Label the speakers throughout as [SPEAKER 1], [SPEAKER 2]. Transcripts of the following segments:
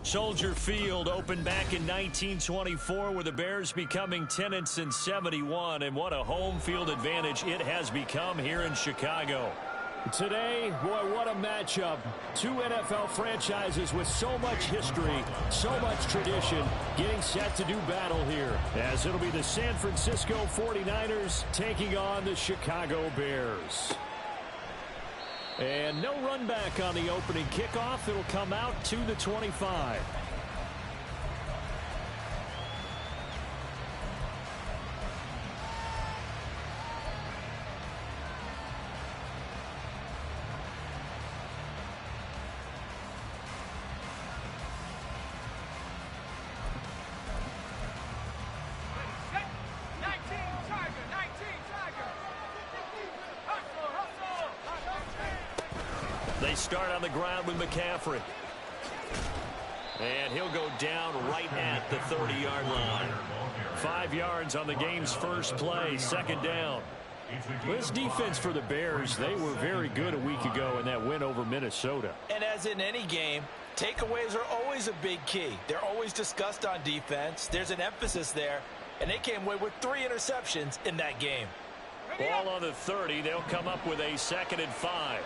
[SPEAKER 1] Soldier Field opened back in 1924 with the Bears becoming tenants in 71, and what a home field advantage it has become here in Chicago. Today, boy, what a matchup. Two NFL franchises with so much history, so much tradition, getting set to do battle here, as it'll be the San Francisco 49ers taking on the Chicago Bears. And no run back on the opening kickoff. It'll come out to the 25. They start on the ground with McCaffrey. And he'll go down right at the 30-yard line. 5 yards on the game's first play, second down. This defense for the Bears, they were very good a week ago in that win over Minnesota.
[SPEAKER 2] And as in any game, takeaways are always a big key. They're always discussed on defense. There's an emphasis there, and they came away with 3 interceptions in that game.
[SPEAKER 1] Ball on the 30. They'll come up with a 2nd and 5.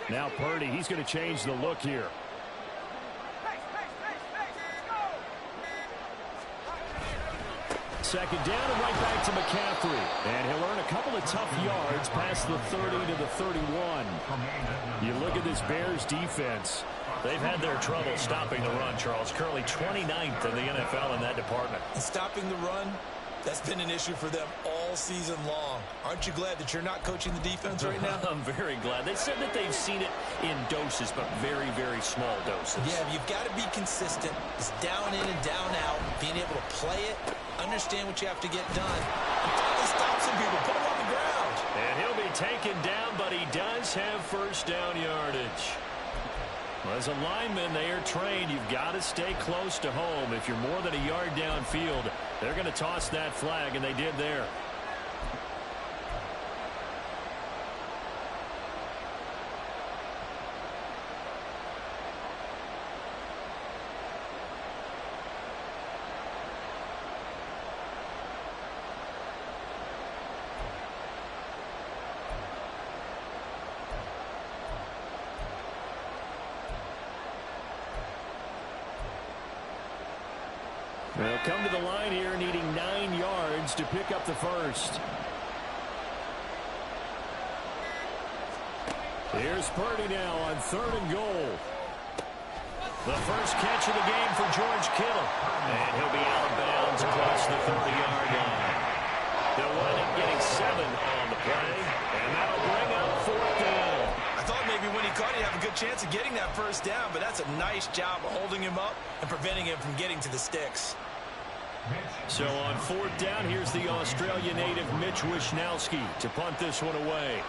[SPEAKER 1] Now Purdy, he's going to change the look here. Second down and right back to McCaffrey. And he'll earn a couple of tough yards past the 30 to the 31. You look at this Bears defense. They've had their trouble stopping the run, Charles. Currently 29th in the NFL in that department.
[SPEAKER 2] And stopping the run, that's been an issue for them all season long. Aren't you glad that you're not coaching the defense right now?
[SPEAKER 1] I'm very glad. They said that they've seen it in doses, but very, very small doses.
[SPEAKER 2] Yeah, you've got to be consistent. It's down in and down out, being able to play it, understand what you have to get done, and finally stop some people, put them on the ground.
[SPEAKER 1] And he'll be taken down, but he does have first down yardage. Well, as a lineman, they are trained. You've got to stay close to home. If you're more than a yard downfield, they're going to toss that flag, and they did there. They'll come to the line here needing 9 yards to pick up the first. Here's Purdy now on 3rd and goal. The first catch of the game for George Kittle. And he'll be out of bounds across the 30-yard line. They'll wind up getting 7 on the play, and that'll bring up 4th down.
[SPEAKER 2] I thought maybe when he caught it, he'd have a good chance of getting that first down, but that's a nice job of holding him up and preventing him from getting to the sticks.
[SPEAKER 1] So on 4th down, here's the Australia native Mitch Wishnowsky to punt this one away.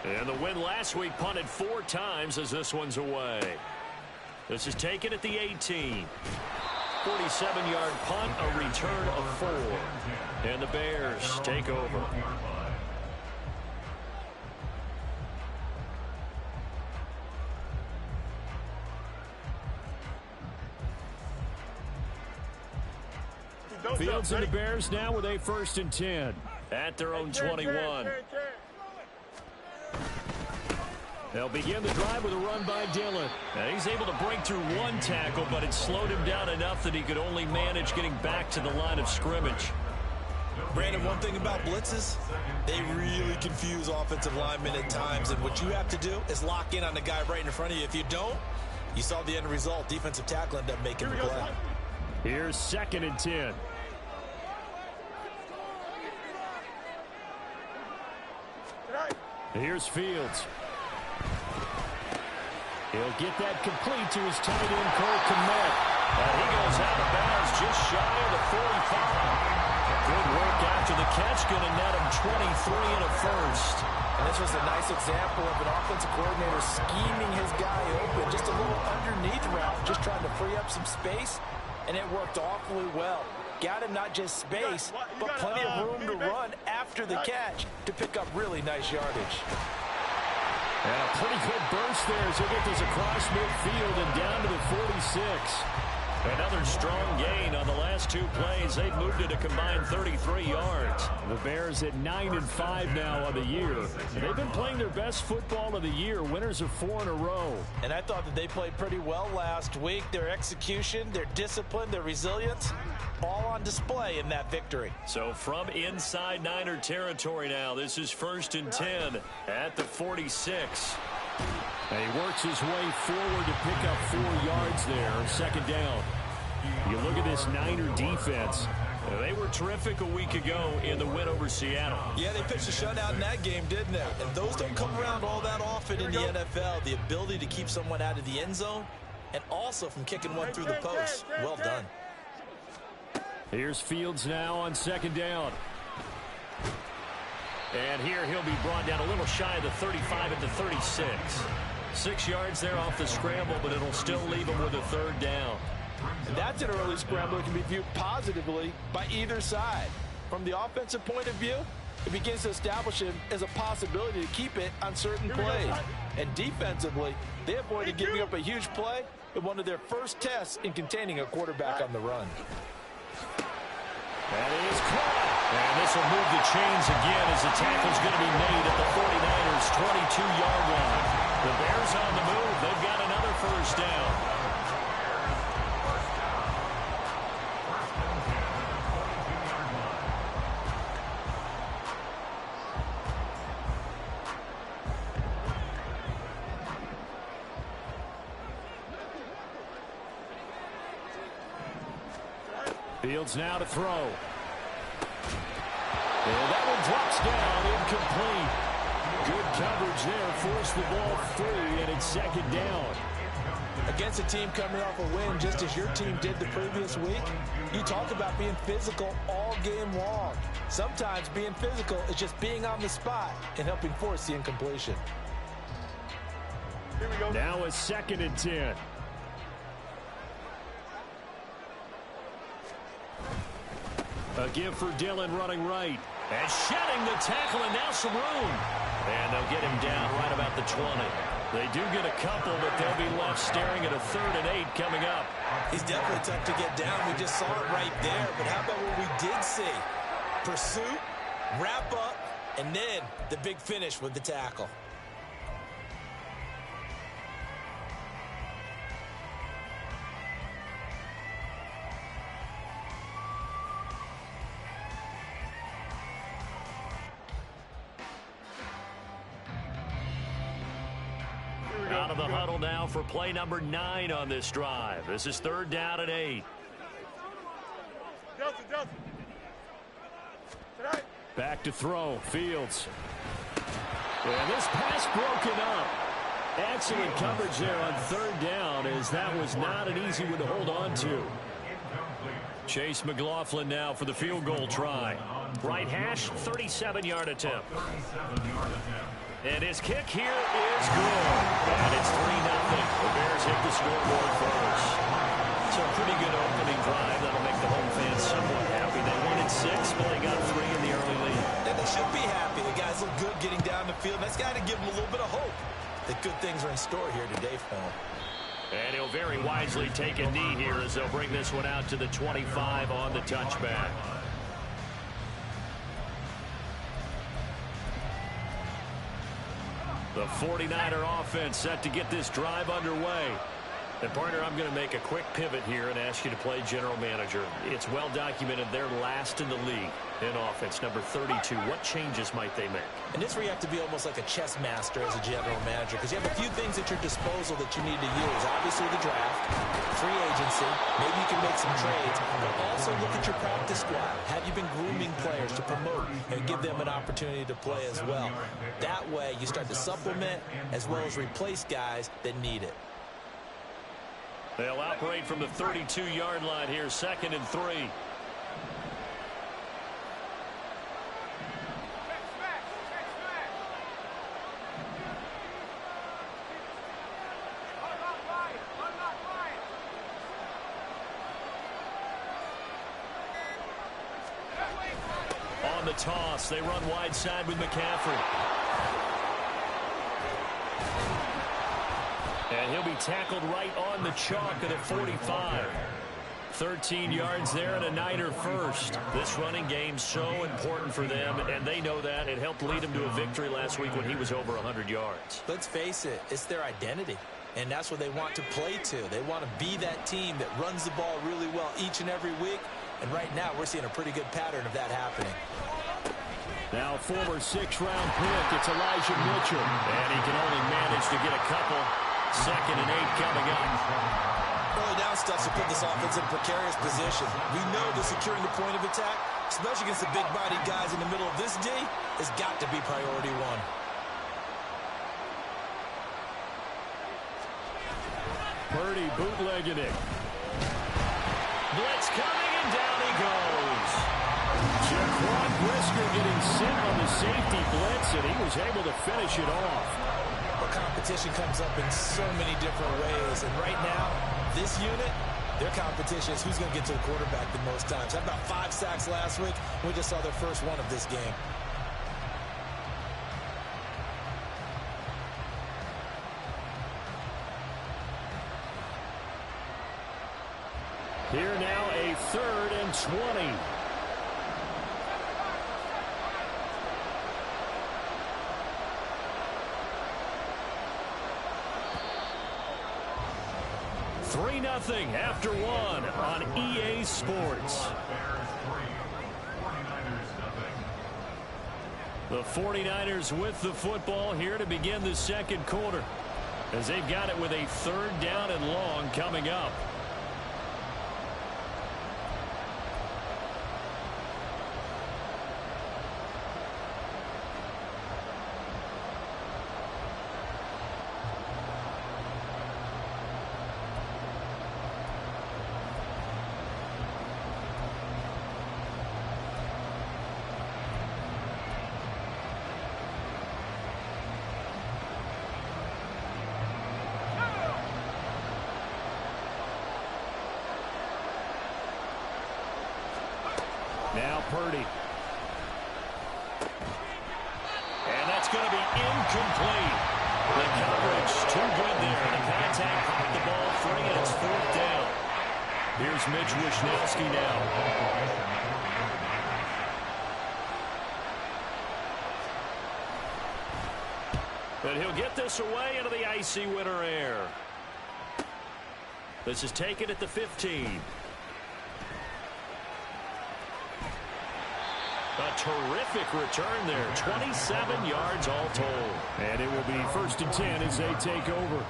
[SPEAKER 1] And the win last week punted 4 times as this one's away. This is taken at the 18. 47-yard punt, a return of 4. And the Bears take over. Fields and the Bears now with a 1st and 10 at their own 21. They'll begin the drive with a run by Dillon. And he's able to break through 1 tackle, but it slowed him down enough that he could only manage getting back to the line of scrimmage.
[SPEAKER 2] Brandon, one thing about blitzes, they really confuse offensive linemen at times, and what you have to do is lock in on the guy right in front of you. If you don't, you saw the end result. Defensive tackle ended up making the play.
[SPEAKER 1] Here's 2nd and 10. Here's Fields. He'll get that complete to his tight end, Cole Kmet. And he goes out of bounds just shy of the 45. Good work after the catch, going to net him 23 and a first.
[SPEAKER 2] And this was a nice example of an offensive coordinator scheming his guy open. Just a little underneath route, just trying to free up some space, and it worked awfully well. Got him not just space, but plenty of room to run after the catch to pick up really nice yardage.
[SPEAKER 1] And a pretty good burst there as he'll get this across midfield and down to the 46. Another strong gain on the last two plays. They've moved it a combined 33 yards. The Bears at 9-5 now on the year. And they've been playing their best football of the year. Winners of 4 in a row.
[SPEAKER 2] And I thought that they played pretty well last week. Their execution, their discipline, their resilience, all on display in that victory.
[SPEAKER 1] So from inside Niner territory now, this is 1st and 10 at the 46. And he works his way forward to pick up 4 yards there. 2nd down. You look at this Niner defense. They were terrific a week ago in the win over Seattle.
[SPEAKER 2] Yeah, they pitched a shutout in that game, didn't they? And those don't come around all that often in the NFL. The ability to keep someone out of the end zone and also from kicking one through the post. Well done.
[SPEAKER 1] Here's Fields now on 2nd down. And here he'll be brought down a little shy of the 35 at the 36. 6 yards there off the scramble, but it'll still leave him with a 3rd down.
[SPEAKER 2] And that's an early scramble that can be viewed positively by either side. From the offensive point of view, it begins to establish him as a possibility to keep it on certain plays. And defensively, they avoided giving up a huge play in one of their first tests in containing a quarterback on the run.
[SPEAKER 1] That is caught. And this will move the chains again as the tackle's going to be made at the 49ers' 22-yard line. The Bears on the move. They've got another 1st down. Fields now to throw. And that one drops down, incomplete. Good coverage there, forced the ball free, and it's 2nd down.
[SPEAKER 2] Against a team coming off a win, just as your team did the previous week, you talk about being physical all game long. Sometimes being physical is just being on the spot and helping force the incompletion.
[SPEAKER 3] Here we go.
[SPEAKER 1] Now a 2nd and 10. A give for Dillon running right. And shedding the tackle, and now some room. And they'll get him down right about the 20. They do get a couple, but they'll be left staring at a 3rd and 8 coming up.
[SPEAKER 2] He's definitely tough to get down. We just saw it right there. But how about what we did see? Pursuit, wrap up, and then the big finish with the tackle.
[SPEAKER 1] Out of the huddle now for play number 9 on this drive. This is 3rd down and 8. Back to throw. Fields. And this pass broken up. Excellent coverage there on 3rd down, as that was not an easy one to hold on to. Chase McLaughlin now for the field goal try. Right hash, 37-yard attempt. And his kick here is good. And it's 3-0. The Bears hit the scoreboard first. So a pretty good opening drive. That'll make the home fans somewhat happy. They wanted 6, but they got 3 in the early lead.
[SPEAKER 2] And they should be happy. The guys look good getting down the field. That's got to give them a little bit of hope that good things are in store here today for them.
[SPEAKER 1] And he'll very wisely take a knee here as they'll bring this one out to the 25 on the touchback. The 49er offense set to get this drive underway. And, partner, I'm going to make a quick pivot here and ask you to play general manager. It's well documented they're last in the league in offense, number 32. What changes might they make?
[SPEAKER 2] And this where you have to be almost like a chess master as a general manager, because you have a few things at your disposal that you need to use. Obviously the draft, free agency, maybe you can make some trades, but also look at your practice squad. Have you been grooming players to promote and give them an opportunity to play as well? That way you start to supplement as well as replace guys that need it.
[SPEAKER 1] They'll operate from the 32-yard line here, 2nd and 3. toss. They run wide side with McCaffrey. And he'll be tackled right on the chalk at the 45. 13 yards there and a Niner first. This running game's so important for them, and they know that. It helped lead them to a victory last week when he was over 100 yards.
[SPEAKER 2] Let's face it, it's their identity, and that's what they want to play to. They want to be that team that runs the ball really well each and every week, and right now we're seeing a pretty good pattern of that happening.
[SPEAKER 1] Now former 6th-round pick, it's Elijah Mitchell, and he can only manage to get a couple. 2nd and 8 coming up.
[SPEAKER 2] Early down stuff to put this offense in a precarious position. We know that securing the point of attack, especially against the big-bodied guys in the middle of this D, has got to be priority one.
[SPEAKER 1] Purdy bootlegging it. Blitz coming, and down he goes. Jaquan Brisker getting sent on the safety blitz, and he was able to finish it off.
[SPEAKER 2] Competition comes up in so many different ways, and right now this unit, their competition is who's going to get to the quarterback the most times. Had about 5 sacks last week. We just saw their first one of this game.
[SPEAKER 1] Here now a 3rd and 20. Nothing after 1 on EA Sports. The 49ers with the football here to begin the second quarter, as they've got it with a 3rd down and long coming up. Now Purdy. And that's going to be incomplete. The coverage too good there. The contact popped the ball free, and it's 4th down. Here's Mitch Wishnowski now. But he'll get this away into the icy winter air. This is taken at the 15. A terrific return there. 27 yards all told. And it will be 1st and 10 as they take over.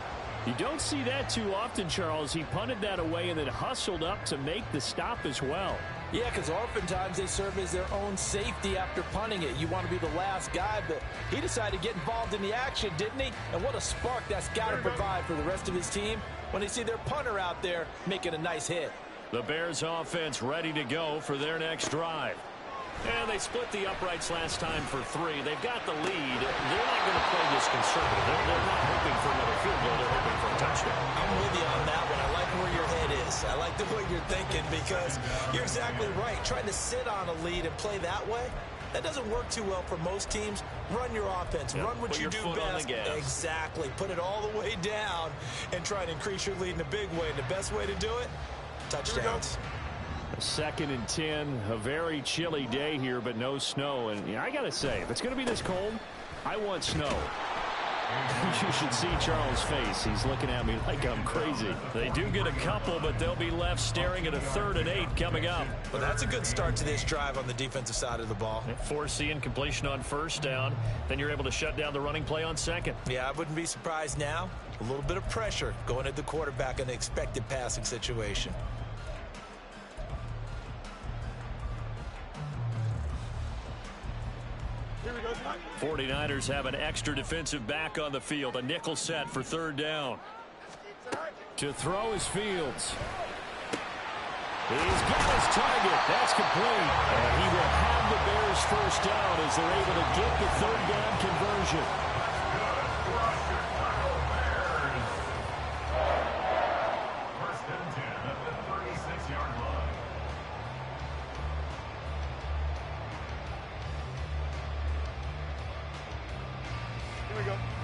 [SPEAKER 1] You don't see that too often, Charles. He punted that away and then hustled up to make the stop as well.
[SPEAKER 2] Yeah, because oftentimes they serve as their own safety after punting it. You want to be the last guy, but he decided to get involved in the action, didn't he? And what a spark that's got to provide for the rest of his team when they see their punter out there making a nice hit.
[SPEAKER 1] The Bears offense ready to go for their next drive. And they split the uprights last time for 3. They've got the lead. They're not going to play this conservative. They're not hoping for another field goal. They're hoping for a touchdown.
[SPEAKER 2] I'm with you on that one. I like where your head is. I like the way you're thinking, because you're exactly right. Trying to sit on a lead and play that way, that doesn't work too well for most teams. Run your offense. Run what you do best. Exactly. Put it all the way down and try to increase your lead in a big way. And the best way to do it, touchdowns.
[SPEAKER 1] 2nd and 10, a very chilly day here, but no snow. And I got to say, if it's going to be this cold, I want snow. You should see Charles' face. He's looking at me like I'm crazy. They do get a couple, but they'll be left staring at a 3rd and 8 coming up.
[SPEAKER 2] Well, that's a good start to this drive on the defensive side of the ball.
[SPEAKER 1] Force the incompletion on 1st down. Then you're able to shut down the running play on 2nd.
[SPEAKER 2] Yeah, I wouldn't be surprised now. A little bit of pressure going at the quarterback in an expected passing situation.
[SPEAKER 1] 49ers have an extra defensive back on the field. A nickel set for 3rd down. To throw is Fields. He's got his target. That's complete. And he will have the Bears 1st down as they're able to get the 3rd down conversion.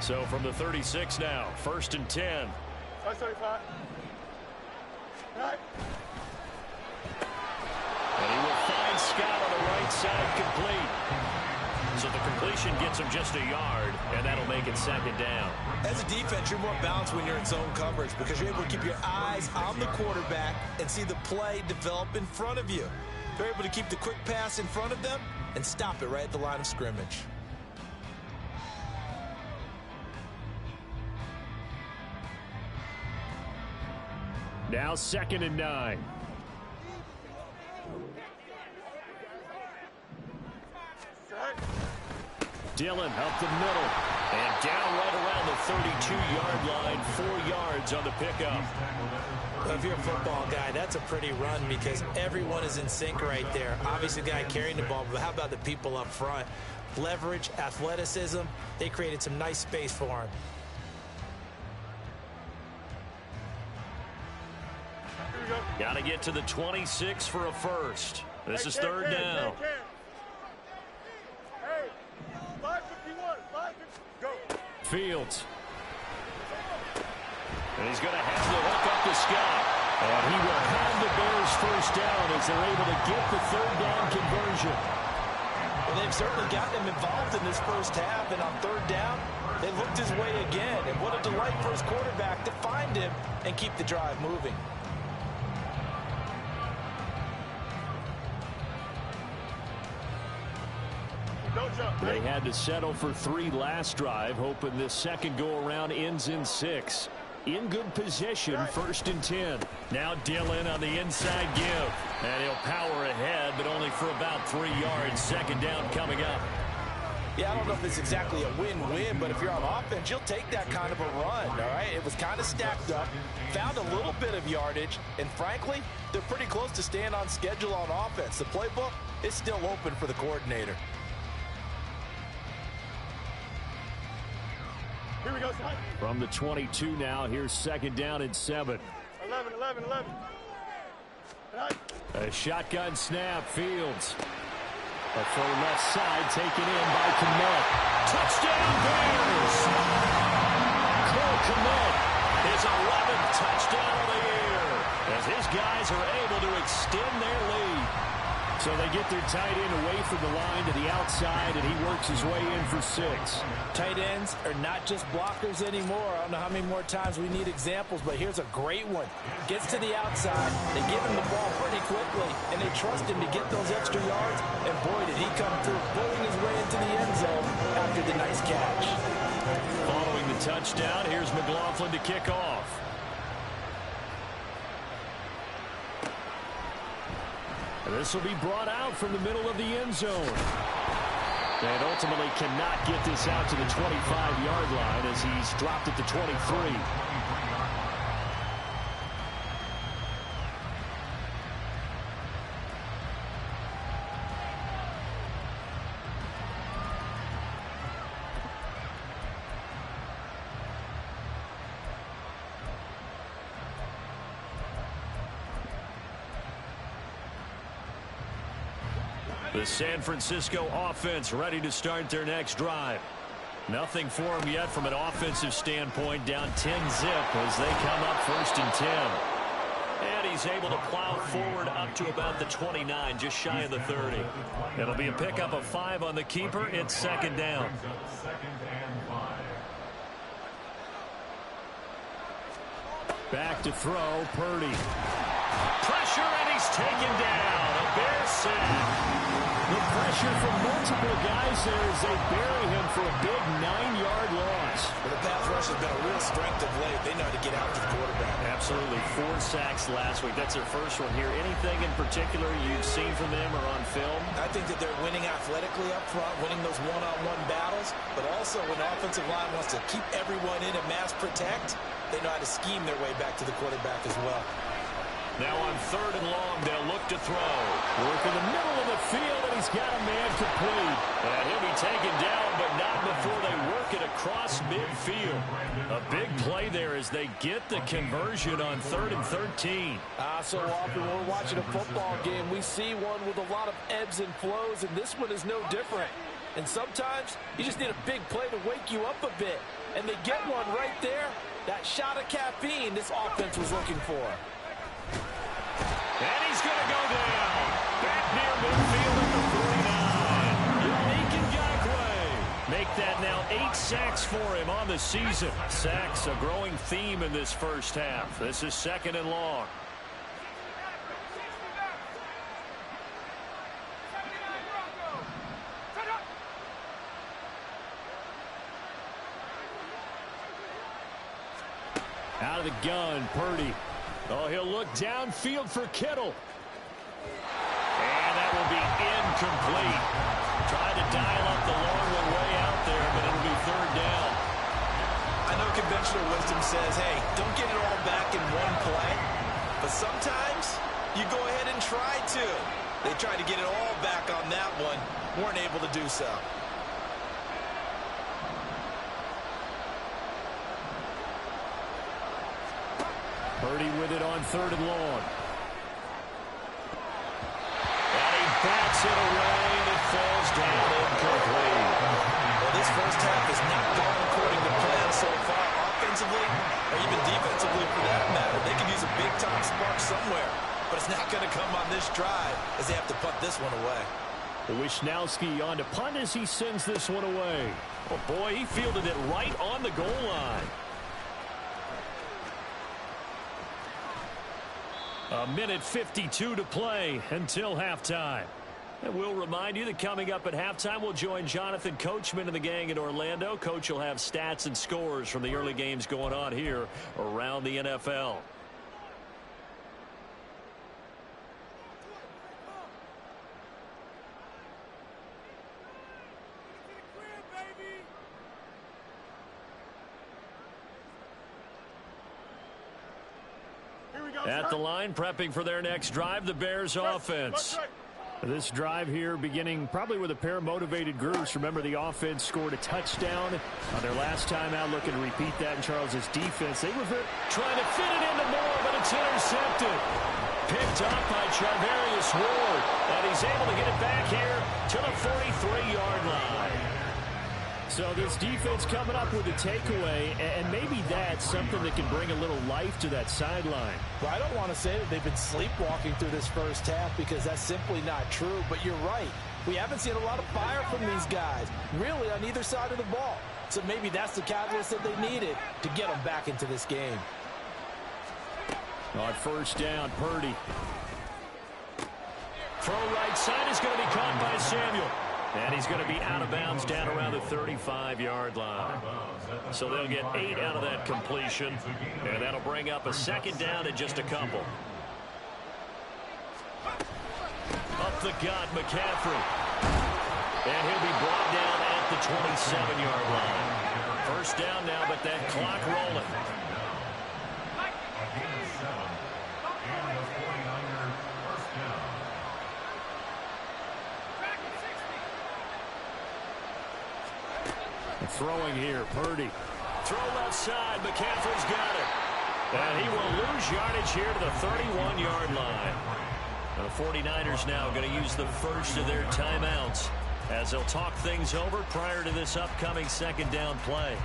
[SPEAKER 1] So from the 36 now, 1st and 10.
[SPEAKER 3] 35. Right.
[SPEAKER 1] And he will find Scott on the right side, complete. So the completion gets him just a yard, and that'll make it 2nd down.
[SPEAKER 2] As a defense, you're more balanced when you're in zone coverage because you're able to keep your eyes on the quarterback and see the play develop in front of you. You're able to keep the quick pass in front of them and stop it right at the line of scrimmage.
[SPEAKER 1] Now 2nd and 9. Dillon up the middle and down right around the 32-yard line, 4 yards on the pickup.
[SPEAKER 2] Well, if you're a football guy, that's a pretty run because everyone is in sync right there. Obviously, the guy carrying the ball, but how about the people up front? Leverage, athleticism, they created some nice space for him.
[SPEAKER 1] Got to get to the 26 for a first. This is 3rd down.
[SPEAKER 3] Hey, 551, 551, go.
[SPEAKER 1] Fields. And he's going to have to hook up to Scott. And he will have the Bears 1st down as they're able to get the 3rd down conversion.
[SPEAKER 2] Well, they've certainly gotten him involved in this 1st half, and on 3rd down, they looked his way again. And what a delight for his quarterback to find him and keep the drive moving.
[SPEAKER 1] They had to settle for 3 last drive, hoping this second go-around ends in 6. In good position, 1st and 10. Now Dillon on the inside give. And he'll power ahead, but only for about 3 yards. 2nd down coming up.
[SPEAKER 2] Yeah, I don't know if it's exactly a win-win, but if you're on offense, you'll take that kind of a run, all right? It was kind of stacked up, found a little bit of yardage, and frankly, they're pretty close to staying on schedule on offense. The playbook is still open for the coordinator.
[SPEAKER 3] Here we go, son.
[SPEAKER 1] From the 22 now, here's 2nd down and 7.
[SPEAKER 3] 11. Right.
[SPEAKER 1] A shotgun snap, Fields. A throw left side taken in by Kmet. Touchdown Bears! Cole Kmet, his 11th touchdown of the year, as his guys are able to extend their lead. So they get their tight end away from the line to the outside, and he works his way in for 6.
[SPEAKER 2] Tight ends are not just blockers anymore. I don't know how many more times we need examples, but here's a great one. Gets to the outside, they give him the ball pretty quickly, and they trust him to get those extra yards, and boy, did he come through, pulling his way into the end zone after the nice catch.
[SPEAKER 1] Following the touchdown, here's McLaughlin to kick off. This will be brought out from the middle of the end zone. And ultimately cannot get this out to the 25-yard line as he's dropped at the 23. The San Francisco offense ready to start their next drive. Nothing for them yet from an offensive standpoint, down 10-zip as they come up 1st and 10. And he's able to plow forward up to about the 29, just shy of the 30. It'll be a pickup of 5 on the keeper. It's 2nd down. Back to throw, Purdy. Pressure, and he's taken down. A Bears sack. The pressure from multiple guys there as they bury him for a big 9-yard loss.
[SPEAKER 2] Well, the pass rush has been a real strength of late. They know how to get out to the quarterback.
[SPEAKER 1] Absolutely. 4 sacks last week. That's their first one here. Anything in particular you've seen from them or on film?
[SPEAKER 2] I think that they're winning athletically up front, winning those one-on-one battles, but also when the offensive line wants to keep everyone in and mass protect, they know how to scheme their way back to the quarterback as well.
[SPEAKER 1] Now on 3rd and long, they'll look to throw. Work in the middle of the field, and he's got a man complete. And he'll be taken down, but not before they work it across midfield. A big play there as they get the conversion on 3rd and 13.
[SPEAKER 4] So often when we're watching a football game, we see one with a lot of ebbs and flows, and this one is no different.
[SPEAKER 2] And sometimes you just need a big play to wake you up a bit. And they get one right there. That shot of caffeine this offense was looking for.
[SPEAKER 1] And he's going to go down. Back near midfield at the 49. Unique Ngakoue. Make that now 8 sacks for him on the season. Sacks, a growing theme in this first half. This is 2nd and long. Out of the gun, Purdy. Oh, he'll look downfield for Kittle. And that will be incomplete. Tried to dial up the long one way out there, but it'll be 3rd down.
[SPEAKER 2] I know conventional wisdom says, hey, don't get it all back in one play. But sometimes you go ahead and try to. They tried to get it all back on that one. Weren't able to do so.
[SPEAKER 1] Purdy with it on 3rd and long. And he bats it away, and it falls down incomplete.
[SPEAKER 2] Well, this first half has not gone according to plan so far, offensively or even defensively for that matter. They could use a big-time spark somewhere, but it's not going to come on this drive as they have to punt this one away.
[SPEAKER 1] Wishnowski on to punt as he sends this one away. Oh, boy, he fielded it right on the goal line. A minute 52 to play until halftime. And we'll remind you that coming up at halftime, we'll join Jonathan Coachman and the gang in Orlando. Coach will have stats and scores from the early games going on here around the NFL. At the line, prepping for their next drive, the Bears offense. This drive here beginning probably with a pair of motivated groups. Remember, the offense scored a touchdown on their last time out, looking to repeat that in Charles's defense. They were trying to fit it into Moore, but it's intercepted. Picked up by Charvarius Ward, and he's able to get it back here to the 43-yard line. So this defense coming up with a takeaway, and maybe that's something that can bring a little life to that sideline.
[SPEAKER 2] Well, I don't want to say that they've been sleepwalking through this first half because that's simply not true, but you're right. We haven't seen a lot of fire from these guys, really on either side of the ball. So maybe that's the catalyst that they needed to get them back into this game.
[SPEAKER 1] On 1st down, Purdy. Throw right side is going to be caught by Samuel. And he's going to be out of bounds down around the 35-yard line. So they'll get 8 out of that completion. And that'll bring up a 2nd down and just a couple. Up the gut, McCaffrey. And he'll be brought down at the 27-yard line. 1st down now, but that clock rolling. Throwing here, Purdy. Throw left side, McCaffrey's got it. And he will lose yardage here to the 31-yard line. The 49ers now going to use the first of their timeouts as they'll talk things over prior to this upcoming 2nd down play.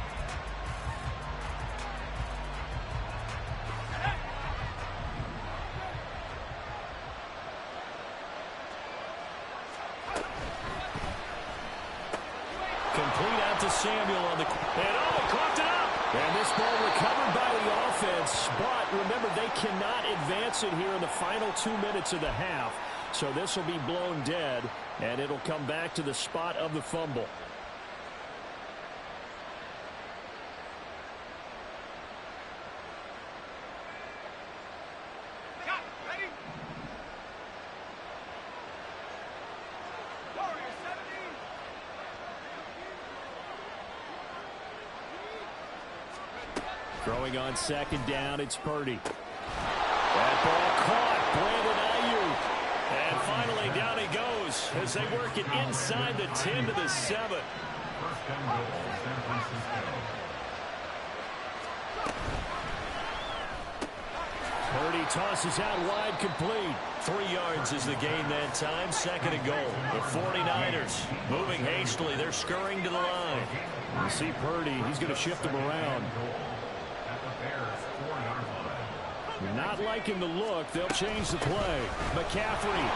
[SPEAKER 1] Complete out to Samuel on the... And coughed it up! And this ball recovered by the offense. But remember, they cannot advance it here in the final 2 minutes of the half. So this will be blown dead, and it'll come back to the spot of the fumble. Throwing on 2nd down, it's Purdy. That ball caught, Brandon Ayuk. And finally down he goes as they work it inside the 10 to the 7. Purdy tosses out wide, complete. 3 yards is the gain that time. Second and goal. The 49ers moving hastily. They're scurrying to the line. You see Purdy. He's going to shift them around. Not liking the look. They'll change the play. McCaffrey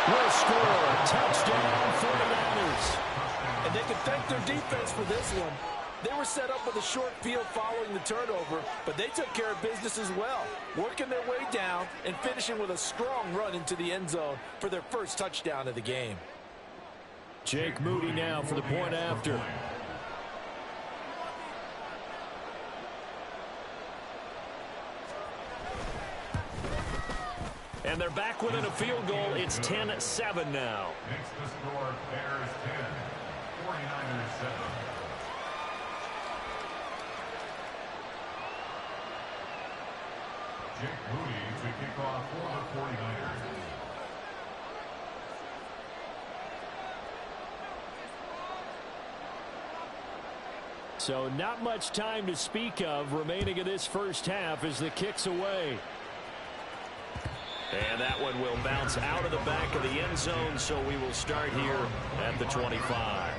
[SPEAKER 1] will score. Touchdown, 49ers.
[SPEAKER 2] And they can thank their defense for this one. They were set up with a short field following the turnover, but they took care of business as well, working their way down and finishing with a strong run into the end zone for their first touchdown of the game.
[SPEAKER 1] Jake Moody now for the point after. And they're back within a field goal. It's 10-7 now.
[SPEAKER 4] Makes the score Bears 10, 49ers 7. Jake Moody to kick off for the 49ers.
[SPEAKER 1] So not much time to speak of remaining in this first half as the kick's away. And that one will bounce out of the back of the end zone, so we will start here at the 25.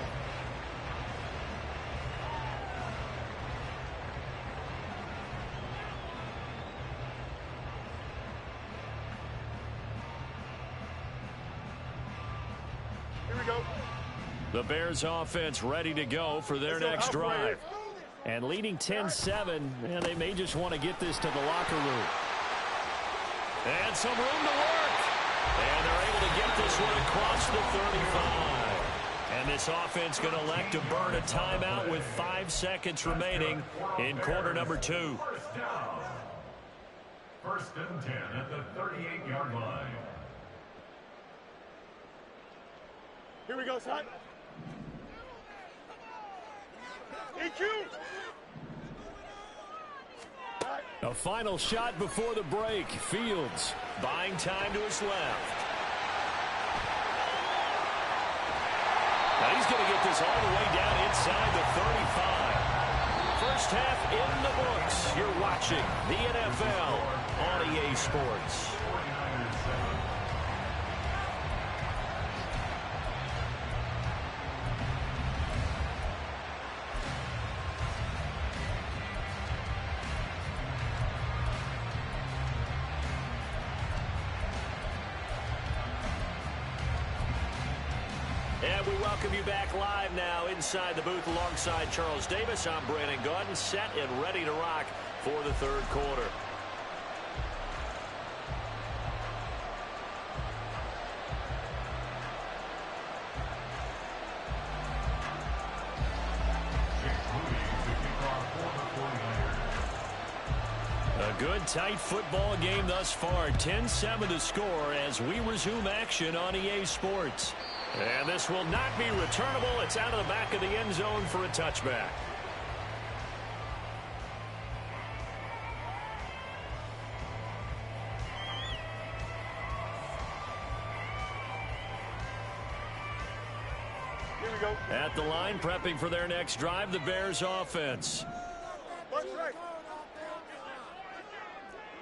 [SPEAKER 3] Here we go.
[SPEAKER 1] The Bears offense ready to go for their next drive. And leading 10-7, and they may just want to get this to the locker room. And some room to work. And they're able to get this one across the 35. And this offense going to elect to burn a timeout with 5 seconds remaining in quarter number 2.
[SPEAKER 4] First and 10 at the 38-yard line.
[SPEAKER 3] Here we go, son. EQ.
[SPEAKER 1] A final shot before the break. Fields buying time to his left. Now he's going to get this all the way down inside the 35. First half in the books. You're watching the NFL on EA Sports.
[SPEAKER 4] 49ers 7.
[SPEAKER 1] And we welcome you back live now inside the booth alongside Charles Davis. I'm Brandon Gaudin, set and ready to rock for the third quarter. A good, tight football game thus far. 10-7 to score as we resume action on EA Sports. And this will not be returnable. It's out of the back of the end zone for a touchback.
[SPEAKER 3] Here we go.
[SPEAKER 1] At the line, prepping for their next drive, the Bears offense.
[SPEAKER 3] Watch right.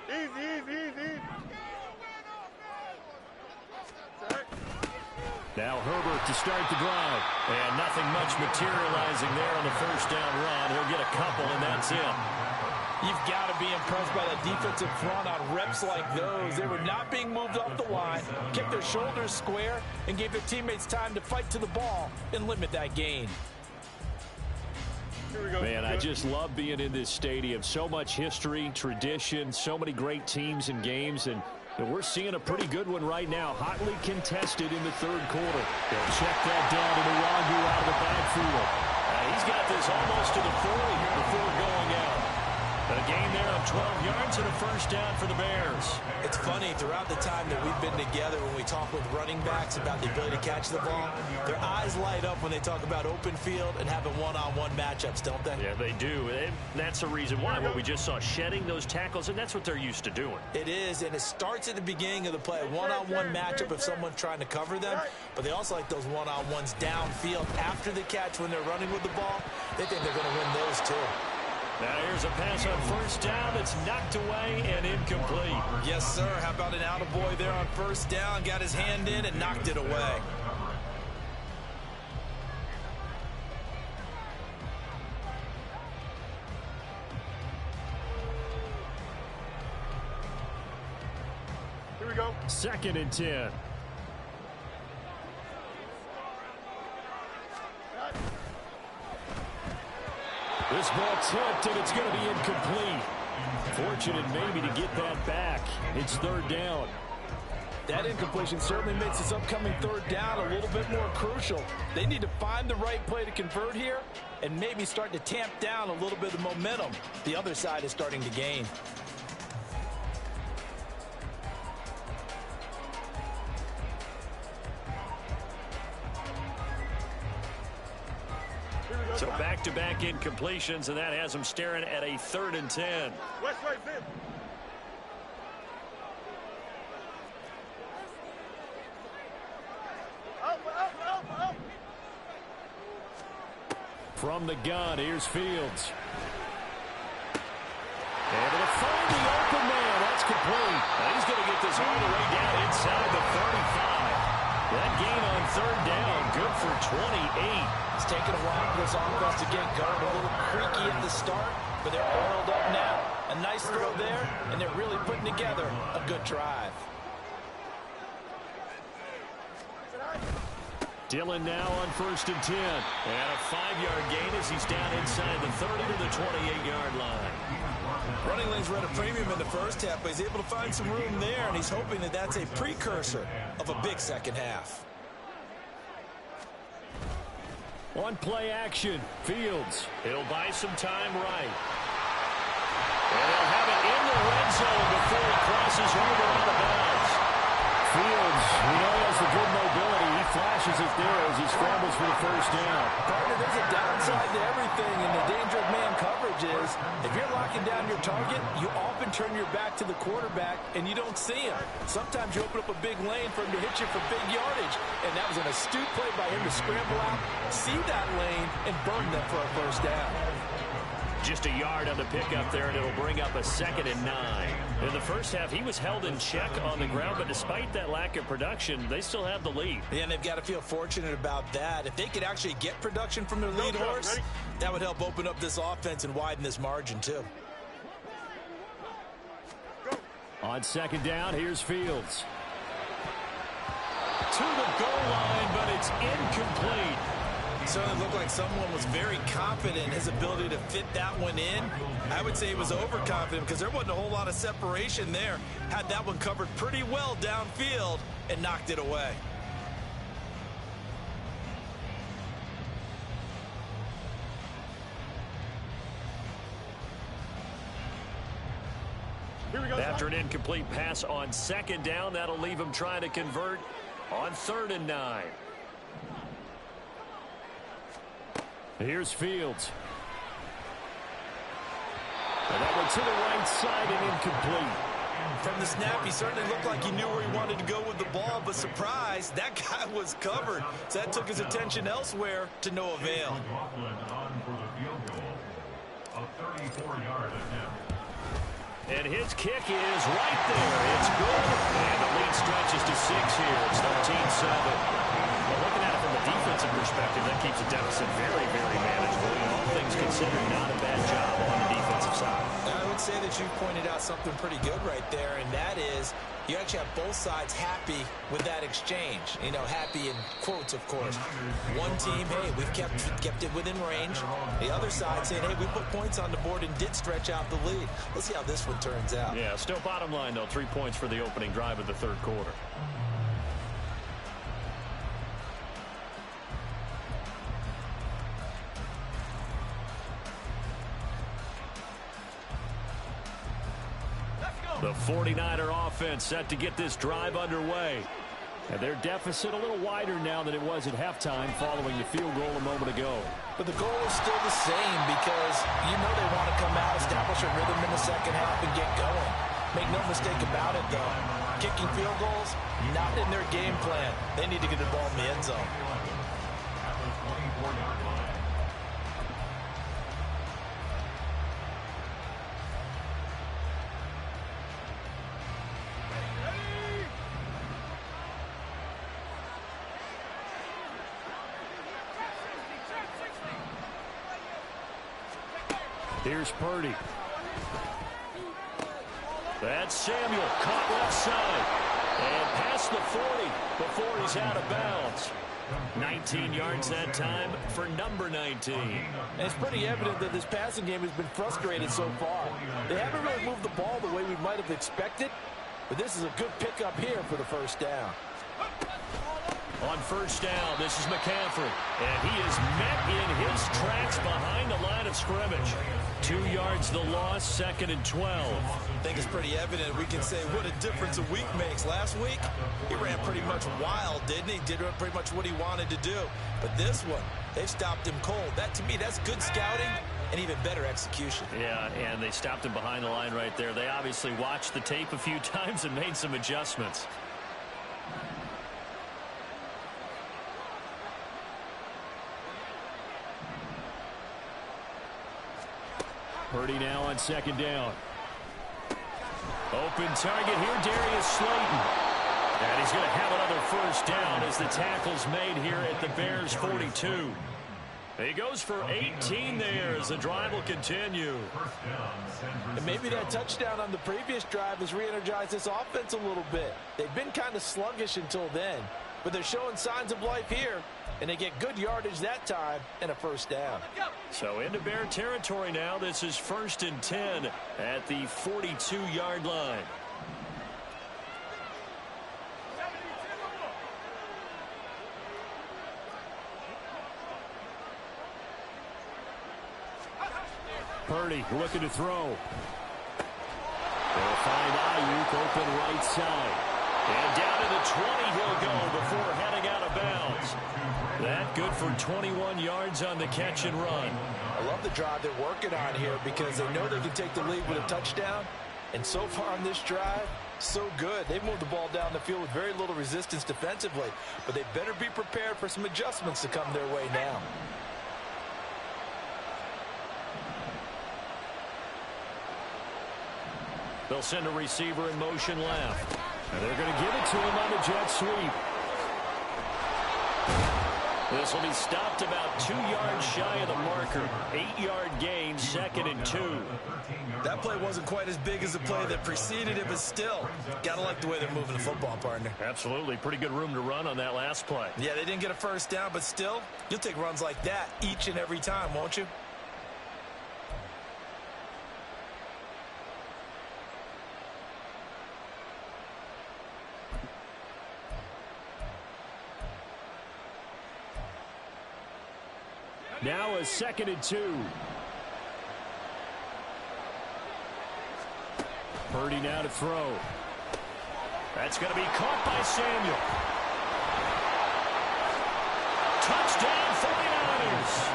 [SPEAKER 3] Easy.
[SPEAKER 1] Now Herbert to start the drive. And nothing much materializing there on the first down run. He'll get a couple, and that's it.
[SPEAKER 2] You've got to be impressed by that defensive front on reps like those. They were not being moved off the line, kept their shoulders square, and gave their teammates time to fight to the ball and limit that gain.
[SPEAKER 3] Here we go.
[SPEAKER 1] Man, I just love being in this stadium. So much history, tradition, so many great teams and games, and we're seeing a pretty good one right now. Hotly contested in the third quarter. They'll check that down to Nwangu out of the backfield. He's got this almost to the 40 here before going out. A gain there of 12 yards and a first down for the Bears.
[SPEAKER 2] It's funny, throughout the time that we've been together, when we talk with running backs about the ability to catch the ball, their eyes light up when they talk about open field and having one-on-one matchups, don't they?
[SPEAKER 1] Yeah, they do. And that's the reason why. What we just saw, shedding those tackles, and that's what they're used to doing.
[SPEAKER 2] It is, and it starts at the beginning of the play. One-on-one matchup if someone's trying to cover them, but they also like those one-on-ones downfield after the catch when they're running with the ball. They think they're going to win those too.
[SPEAKER 1] Now here's a pass on first down that's knocked away and incomplete.
[SPEAKER 2] Yes, sir. How about an attaboy there on first down? Got his hand in and knocked it away.
[SPEAKER 3] Here we go.
[SPEAKER 1] 2nd and 10. This ball tipped, and it's going to be incomplete. Fortunate maybe to get that back. It's 3rd down.
[SPEAKER 2] That incompletion certainly makes this upcoming 3rd down a little bit more crucial. They need to find the right play to convert here and maybe start to tamp down a little bit of momentum the other side is starting to gain.
[SPEAKER 1] So back-to-back incompletions, and that has them staring at a 3rd and 10.
[SPEAKER 3] West right, Zip. Out.
[SPEAKER 1] From the gun, here's Fields. Able to find the open man. That's complete. Now he's going to get this all the way down inside the 35. That gain on 3rd down, good for 28.
[SPEAKER 2] It's taken a while for this offense to get going. A little creaky at the start, but they're oiled up now. A nice throw there, and they're really putting together a good drive.
[SPEAKER 1] Dillon now on 1st and 10. And a 5-yard gain as he's down inside the 30 to the 28-yard line.
[SPEAKER 2] Running lanes were at a premium in the first half, but he's able to find some room there, and he's hoping that that's a precursor of a big second half.
[SPEAKER 1] On play action, Fields. He'll buy some time right. And he'll have it in the red zone before he crosses over on the bounds. Fields, we know he has the good mobility. He flashes it there as he scrambles for the 1st down.
[SPEAKER 2] Partner, there's a downside to everything, and the danger of man coverage is if you're locking down your target, you often turn your back to the quarterback, and you don't see him. Sometimes you open up a big lane for him to hit you for big yardage, and that was an astute play by him to scramble out, see that lane, and burn them for a 1st down.
[SPEAKER 1] Just a yard on the pickup there, and it'll bring up a 2nd and 9. In the first half, he was held in check on the ground, but despite that lack of production, they still have the lead.
[SPEAKER 2] Yeah, and they've got to feel fortunate about that. If they could actually get production from their lead horse, that would help open up this offense and widen this margin, too.
[SPEAKER 1] On 2nd down, here's Fields. To the goal line, but it's incomplete.
[SPEAKER 2] It certainly looked like someone was very confident in his ability to fit that one in. I would say he was overconfident because there wasn't a whole lot of separation there. Had that one covered pretty well downfield and knocked it away.
[SPEAKER 3] Here we go.
[SPEAKER 1] After an incomplete pass on 2nd down, that'll leave him trying to convert on 3rd and 9. Here's Fields. And that one to the right side and incomplete.
[SPEAKER 2] From the snap, he certainly looked like he knew where he wanted to go with the ball, but surprise, that guy was covered. So that took his attention elsewhere to no avail.
[SPEAKER 1] And his kick is right there. It's good. And the lead stretches to 6 here. It's 13-7. Well, looking at it from a defensive perspective, that keeps the deficit very, very manageable. And all things considered, not a bad job on the defensive side.
[SPEAKER 2] I would say that you pointed out something pretty good right there, and that is you actually have both sides happy with that exchange. You know, happy in quotes, of course. One team, hey, we've kept it within range. The other side saying, hey, we put points on the board and did stretch out the lead. Let's see how this one turns out.
[SPEAKER 1] Yeah, still bottom line, though, 3 points for the opening drive of the 3rd quarter. The 49er offense set to get this drive underway. And their deficit a little wider now than it was at halftime following the field goal a moment ago.
[SPEAKER 2] But the goal is still the same because you know they want to come out, establish a rhythm in the second half, and get going. Make no mistake about it, though. Kicking field goals, not in their game plan. They need to get the ball in the end zone.
[SPEAKER 1] Here's Purdy. That's Samuel, caught left side. And past the 40 before he's out of bounds. 19 yards that time for number 19.
[SPEAKER 2] And it's pretty evident that this passing game has been frustrated so far. They haven't really moved the ball the way we might have expected, but this is a good pickup here for the first down.
[SPEAKER 1] On first down, this is McCaffrey. And he is met in his tracks behind the line of scrimmage. 2 yards the loss, 2nd and 12.
[SPEAKER 2] I think it's pretty evident. We can say what a difference a week makes. Last week, he ran pretty much wild, didn't he? Did pretty much what he wanted to do. But this one, they've stopped him cold. That, to me, that's good scouting and even better execution.
[SPEAKER 1] Yeah, and they stopped him behind the line right there. They obviously watched the tape a few times and made some adjustments. Purdy now on 2nd down. Open target here, Darius Slayton. And he's going to have another first down as the tackle's made here at the Bears 42. He goes for 18 there as the drive will continue.
[SPEAKER 2] And maybe that touchdown on the previous drive has re-energized this offense a little bit. They've been kind of sluggish until then, but they're showing signs of life here, and they get good yardage that time and a first down.
[SPEAKER 1] So into Bear territory now. This is 1st and 10 at the 42-yard line. Purdy looking to throw. They'll find Ayuk open right side. And down to the 20 he'll go before heading out of bounds. That good for 21 yards on the catch and run.
[SPEAKER 2] I love the drive they're working on here because they know they can take the lead with a touchdown. And so far on this drive, so good. They've moved the ball down the field with very little resistance defensively. But they better be prepared for some adjustments to come their way now.
[SPEAKER 1] They'll send a receiver in motion left. And they're going to give it to him on the jet sweep. This will be stopped about 2 yards shy of the marker. 8-yard gain, 2nd and 2.
[SPEAKER 2] That play wasn't quite as big as the play that preceded it, but still, gotta like the way they're moving the football, partner.
[SPEAKER 1] Absolutely. Pretty good room to run on that last play.
[SPEAKER 2] Yeah, they didn't get a first down, but still, you'll take runs like that each and every time, won't you?
[SPEAKER 1] Now a 2nd and 2. Purdy now to throw. That's going to be caught by Samuel. Touchdown 49ers.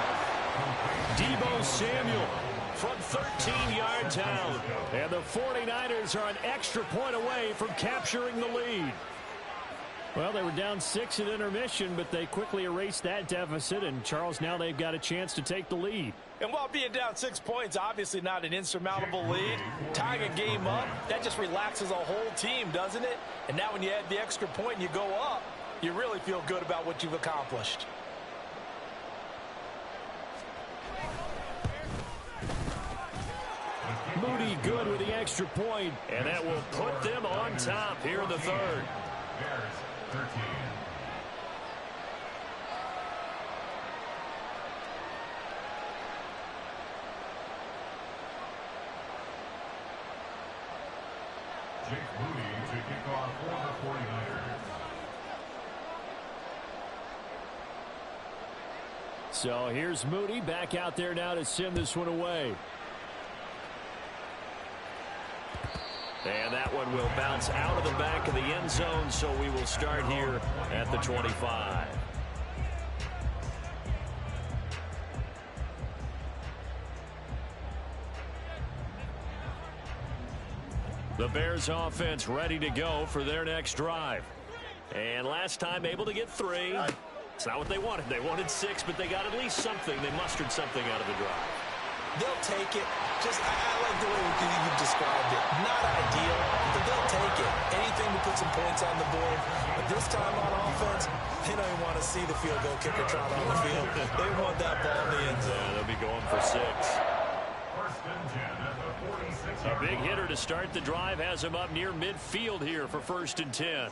[SPEAKER 1] Deebo Samuel from 13 yards out. And the 49ers are an extra point away from capturing the lead. Well, they were down 6 at intermission, but they quickly erased that deficit. And, Charles, now they've got a chance to take the lead.
[SPEAKER 2] And while being down 6 points, obviously not an insurmountable lead, tying a game up, that just relaxes a whole team, doesn't it? And now when you add the extra point and you go up, you really feel good about what you've accomplished.
[SPEAKER 1] Moody good with the extra point, and that will put them on top here in the third.
[SPEAKER 4] Bears 13. Jake Moody to kick off for the 49ers.
[SPEAKER 1] So here's Moody back out there now to send this one away. And that one will bounce out of the back of the end zone, so we will start here at the 25. The Bears offense ready to go for their next drive. And last time able to get 3. It's not what they wanted. They wanted 6, but they got at least something. They mustered something out of the drive.
[SPEAKER 2] They'll take it. I like the way you've described it. Not ideal, but they'll take it. Anything to put some points on the board. But this time on offense, they don't even want to see the field goal kicker trot on the field. They want that ball in the end zone.
[SPEAKER 1] Yeah, they'll be going for 6.
[SPEAKER 4] First
[SPEAKER 1] A big hitter to start the drive has him up near midfield here for 1st and 10.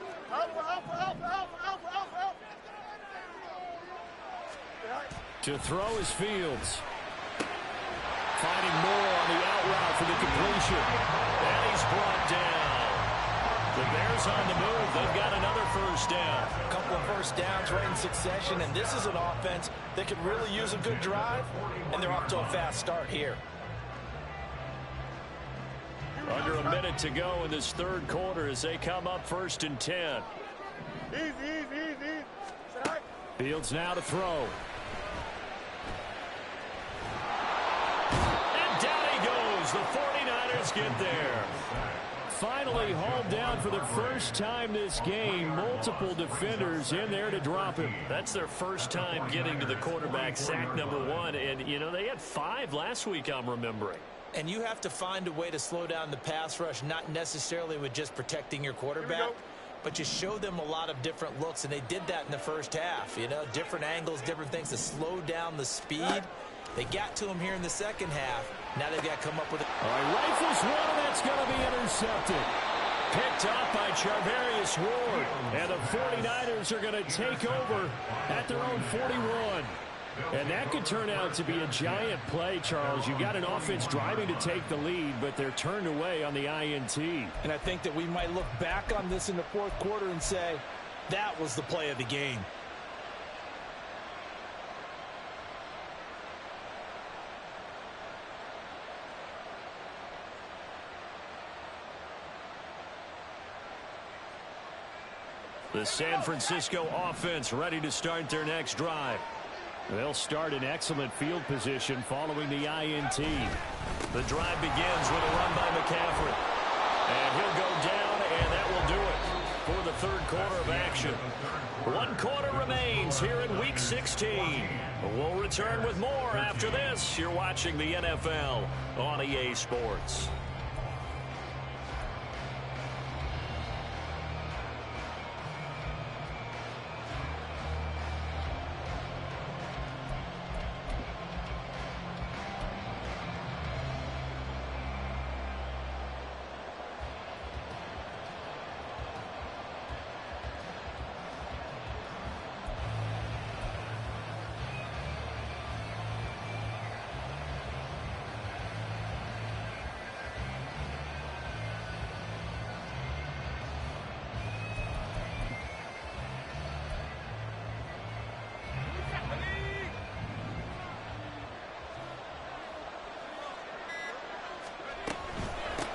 [SPEAKER 1] To throw is Fields. Finding more on the out route for the completion. And he's brought down. The Bears on the move. They've got another 1st down.
[SPEAKER 2] A couple of 1st downs right in succession, and this is an offense that could really use a good drive, and they're off to a fast start here.
[SPEAKER 1] Under a minute to go in this 3rd quarter as they come up 1st and 10.
[SPEAKER 3] Easy.
[SPEAKER 1] Fields now to throw. The 49ers get there. Finally hauled down for the first time this game. Multiple defenders in there to drop him. That's their first time getting to the quarterback, sack number 1. And, you know, they had 5 last week, I'm remembering.
[SPEAKER 2] And you have to find a way to slow down the pass rush, not necessarily with just protecting your quarterback, but just show them a lot of different looks. And they did that in the 1st half. You know, different angles, different things to slow down the speed. They got to him here in the 2nd half. Now they've got to come up with it.
[SPEAKER 1] All right, rifles one, and that's going to be intercepted. Picked up by Charvarius Ward. And the 49ers are going to take over at their own 41. And that could turn out to be a giant play, Charles. You've got an offense driving to take the lead, but they're turned away on the INT.
[SPEAKER 2] And I think that we might look back on this in the 4th quarter and say, that was the play of the game.
[SPEAKER 1] The San Francisco offense ready to start their next drive. They'll start in excellent field position following the INT. The drive begins with a run by McCaffrey. And he'll go down, and that will do it for the 3rd quarter of action. 1 quarter remains here in Week 16. We'll return with more after this. You're watching the NFL on EA Sports.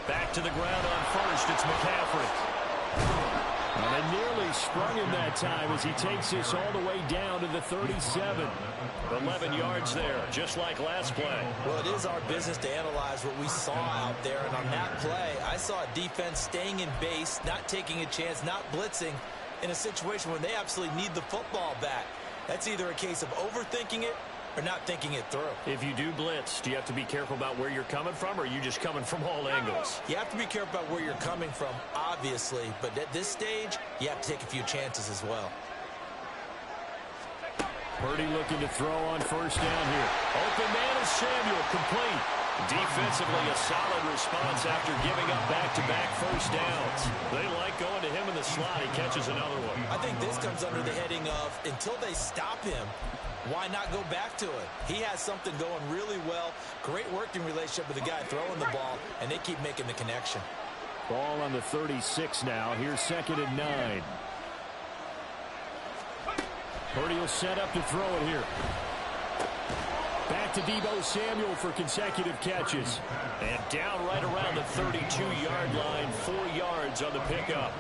[SPEAKER 1] Back to the ground on 1st. It's McCaffrey. And they nearly sprung him that time as he takes this all the way down to the 37. 11 yards there, just like last play.
[SPEAKER 2] Well, it is our business to analyze what we saw out there. And on that play, I saw a defense staying in base, not taking a chance, not blitzing in a situation where they absolutely need the football back. That's either a case of overthinking it or not thinking it through.
[SPEAKER 1] If you do blitz, do you have to be careful about where you're coming from, or are you just coming from all angles?
[SPEAKER 2] You have to be careful about where you're coming from, obviously, but at this stage, you have to take a few chances as well.
[SPEAKER 1] Purdy looking to throw on 1st down here. Open man is Samuel, complete. Defensively, a solid response after giving up back-to-back 1st downs. They like going to him in the slot. He catches another one.
[SPEAKER 2] I think this comes under the heading of, until they stop him, why not go back to it? He has something going really well. Great working relationship with the guy throwing the ball, and they keep making the connection.
[SPEAKER 1] Ball on the 36 now. Here's 2nd and 9. Purdy will set up to throw it here. Back to Deebo Samuel for consecutive catches. And down right around the 32-yard line. 4 yards on the pickup.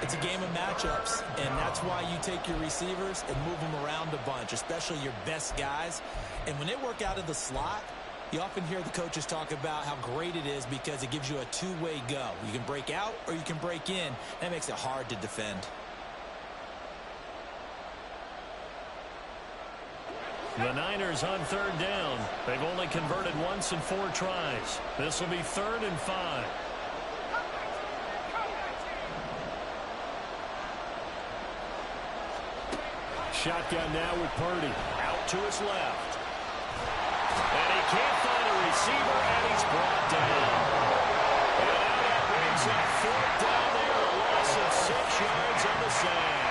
[SPEAKER 2] It's a game of matchups, and that's why you take your receivers and move them around a bunch, especially your best guys. And when they work out of the slot, you often hear the coaches talk about how great it is because it gives you a two-way go. You can break out or you can break in. That makes it hard to defend.
[SPEAKER 1] The Niners on 3rd down. They've only converted once in 4 tries. This will be 3rd and 5. Shotgun now with Purdy. Out to his left. And he can't find a receiver, and he's brought down. yards on the sack.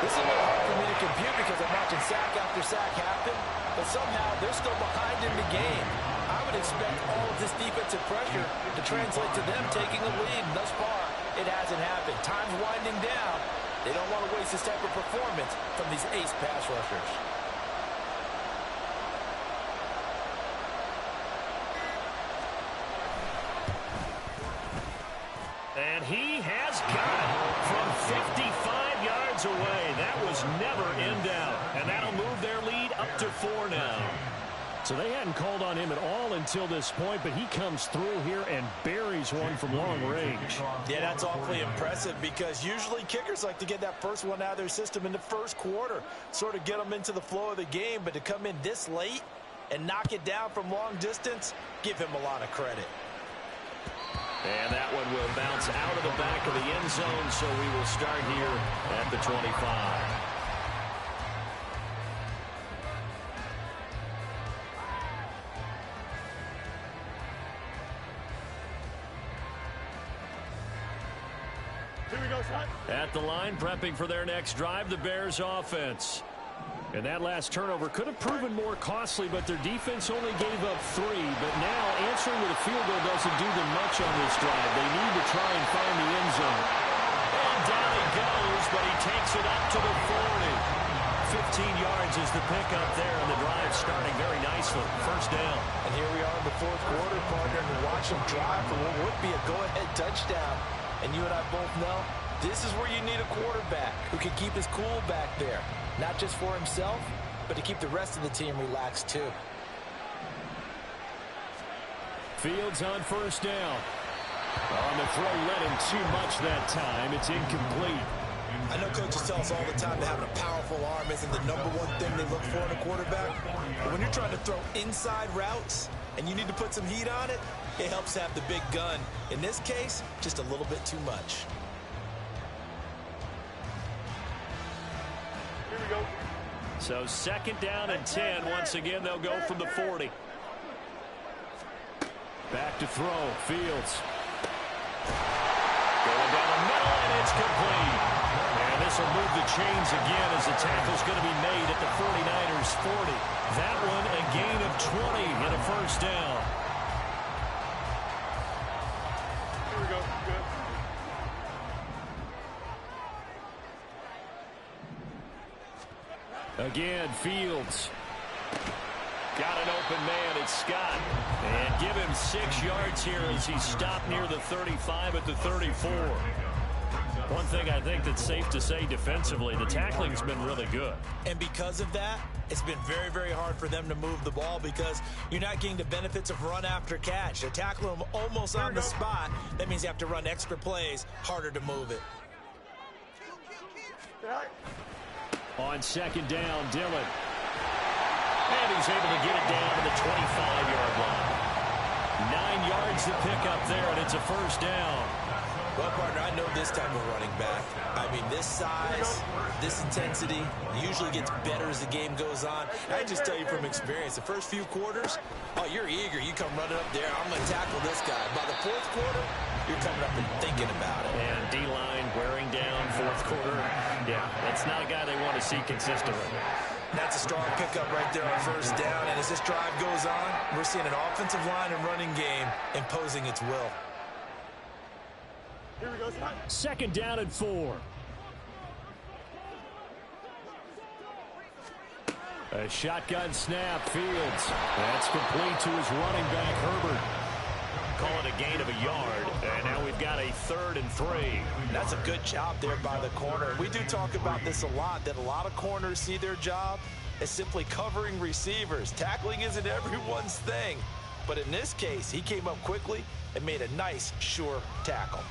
[SPEAKER 2] This is a little hard for me to compute because I'm watching sack after sack happen, but somehow they're still behind in the game. I would expect all of this defensive pressure to translate to them taking a lead. And thus far, it hasn't happened. Time's winding down. They don't want to waste this type of performance from these ace pass rushers.
[SPEAKER 1] And he has got it from 55 yards away. That was never in doubt. And that'll move their lead up to 4 now. So they hadn't called on him at all until this point, but he comes through here and buries one from long range.
[SPEAKER 2] Yeah, that's awfully impressive because usually kickers like to get that first one out of their system in the first quarter, sort of get them into the flow of the game, but to come in this late and knock it down from long distance, give him a lot of credit.
[SPEAKER 1] And that one will bounce out of the back of the end zone, so we will start here at the 25.
[SPEAKER 3] Here we go, son.
[SPEAKER 1] At the line, prepping for their next drive, the Bears offense. And that last turnover could have proven more costly, but their defense only gave up 3. But now answering with a field goal doesn't do them much on this drive. They need to try and find the end zone. And down he goes, but he takes it up to the 40. 15 yards is the pickup there, and the drive starting very nicely. First down.
[SPEAKER 2] And here we are in the fourth quarter, partner, and watch him drive for what would be a go-ahead touchdown. And you and I both know this is where you need a quarterback who can keep his cool back there. Not just for himself, but to keep the rest of the team relaxed too.
[SPEAKER 1] Fields on first down. On the throw, let him too much that time. It's incomplete.
[SPEAKER 2] I know coaches tell us all the time that having a powerful arm isn't the #1 thing they look for in a quarterback. But when you're trying to throw inside routes and you need to put some heat on it, it helps have the big gun. In this case, just a little bit too much.
[SPEAKER 3] Here we go.
[SPEAKER 1] So second down and 10. Once again, they'll go from the 40. Back to throw. Fields. Going down the middle, and it's complete. And this will move the chains again as the tackle's going to be made at the 49ers 40. That one a gain of 20 and a first down.
[SPEAKER 3] Here we go. Good.
[SPEAKER 1] Again, Fields. Got an open man, it's Scott. And give him 6 yards here as he's stopped near the 35 at the 34. One thing I think that's safe to say defensively, the tackling's been really good.
[SPEAKER 2] And because of that, it's been very, very hard for them to move the ball because you're not getting the benefits of run after catch. They tackle him almost on the spot. That means you have to run extra plays, harder to move it.
[SPEAKER 1] On second down, Dillon. And he's able to get it down to the 25-yard line. 9 yards to pick up there, and it's a first down.
[SPEAKER 2] Well, partner, I know this type of running back. I mean, this size, this intensity usually gets better as the game goes on. I just tell you from experience, the first few quarters, oh, you're eager. You come running up there. I'm going to tackle this guy. By the fourth quarter, you're coming up and thinking about it.
[SPEAKER 1] And D-line wearing down fourth quarter. Yeah, that's not a guy they want to see consistently.
[SPEAKER 2] That's a strong pickup right there on first down. And as this drive goes on, we're seeing an offensive line and running game imposing its will.
[SPEAKER 3] Here we go, son.
[SPEAKER 1] Second down and 4. A shotgun snap, Fields. That's complete to his running back, Herbert. Call it a gain of a yard, and now we've got a 3rd and 3.
[SPEAKER 2] That's a good job there by the corner. We do talk about this a lot, that a lot of corners see their job as simply covering receivers. Tackling isn't everyone's thing. But in this case, he came up quickly and made a nice, sure tackle.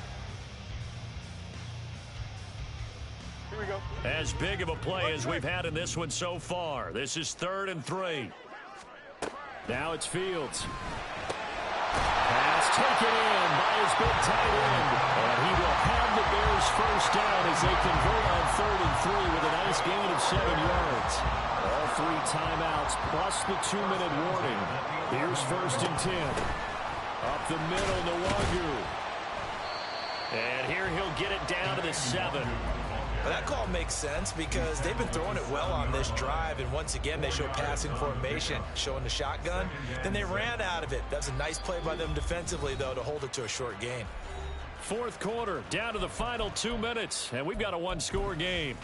[SPEAKER 3] Here we go.
[SPEAKER 1] As big of a play as we've had in this one so far. This is 3rd and 3. Now it's Fields. Pass taken in by his big tight end. And he will have the Bears first down as they convert on 3rd and 3 with a nice gain of 7 yards. All 3 timeouts plus the 2-minute warning. Here's 1st and 10. Up the middle, Nwagu. And here he'll get it down to the 7.
[SPEAKER 2] Well, that call makes sense because they've been throwing it well on this drive, and once again they show passing formation, showing the shotgun. Then they ran out of it. That's a nice play by them defensively, though, to hold it to a short gain.
[SPEAKER 1] Fourth quarter, down to the final 2 minutes, and we've got a one-score game.